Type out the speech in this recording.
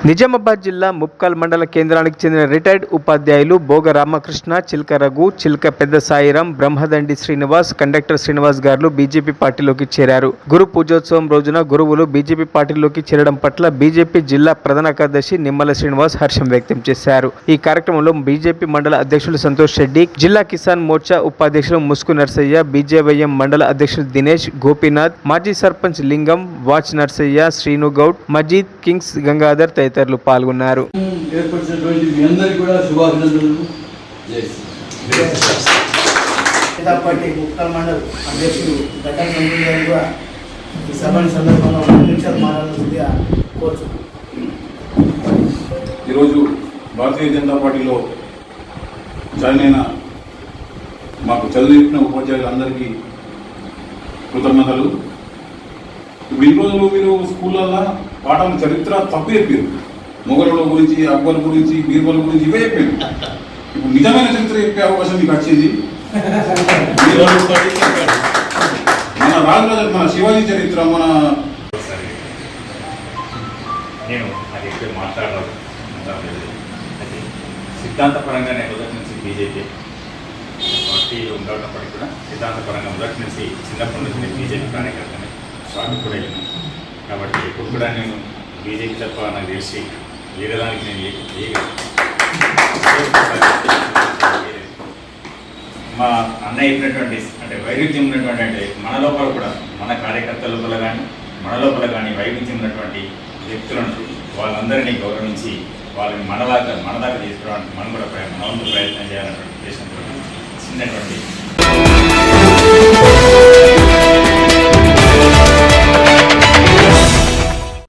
నిజామాబాద్ జిల్లా ముప్కల్ మండల కేంద్రానికి చెందిన రిటైర్డ్ ఉపాధ్యాయులు బోగ రామకృష్ణ, చిల్క రఘు, చిల్క పెద్ద సాయిరాం, బ్రహ్మదండి శ్రీనివాస్, కండక్టర్ శ్రీనివాస్ గారు బీజేపీ పార్టీలోకి చేరారు. గురు పూజోత్సవం రోజున గురువులు బీజేపీ పార్టీలోకి చేరడం పట్ల బీజేపీ జిల్లా ప్రధాన కార్యదర్శి నిమ్మల శ్రీనివాస్ హర్షం వ్యక్తం చేశారు. ఈ కార్యక్రమంలో బీజేపీ మండల అధ్యక్షులు సంతోష్ రెడ్డి, జిల్లా కిసాన్ మోర్చా ఉపాధ్యక్షులు ముస్కు నర్సయ్య, బీజేవైఎం మండల అధ్యక్షులు దినేష్, గోపీనాథ్, మాజీ సర్పంచ్ లింగం, వాచ్ నర్సయ్య, శ్రీను గౌడ్, మజీద్, కింగ్స్ గంగాధర్ తదితరులు పాల్గొన్నారు. ముప్కల్ మండల అధ్యక్షులు ఈ సభని సందర్భంలో మాట్లాడాల్సిందిగా కోరుతున్నాను. ఈరోజు భారతీయ జనతా పార్టీలో జాయిన్ అయిన మాకు చదువు చెప్పిన ఉపాధ్యాయులందరికీ కృతజ్ఞతలు. ఇన్ని రోజులు మీరు స్కూళ్ళల్లో పాఠం చరిత్ర తప్పు చెప్పారు. మొఘలుల గురించి, అక్బర్ గురించి, బీర్బల్ గురించి ఇవే చెప్పారు. ఇప్పుడు నిజమైన చరిత్ర చెప్పే అవకాశం మీకు వచ్చింది. మన రాజరాజ, మన శివాజీ చరిత్ర, మన నేను అది ఎక్కువ మాట్లాడలేదు. సిద్ధాంతపరంగానే మొదటి నుంచి బీజేపీ పార్టీలో ఉండటప్పటికీ కూడా సిద్ధాంతపరంగా మొదటి నుంచి చిన్నప్పటి నుంచి నేను బీజేపీ కార్యకర్తని, స్వాగతుడైనా. కాబట్టి ఇప్పుడు కూడా నేను బీజేపీ తప్ప నాకు తెలిసి వేరేదానికి నేను మా అన్నయ్య చెప్పినటువంటి అంటే వైరుధ్యం ఉన్నటువంటి అంటే మన లోపల కూడా మన కార్యకర్తల లోపల కానీ మన లోపల కానీ వైవిధ్యం ఉన్నటువంటి వ్యక్తులను వాళ్ళందరినీ గౌరవించి వాళ్ళని మన దాకా తీసుకురావడానికి మనం కూడా ప్రయత్నం చేయాలన్నటువంటి ఉద్దేశంతో చిన్నటువంటి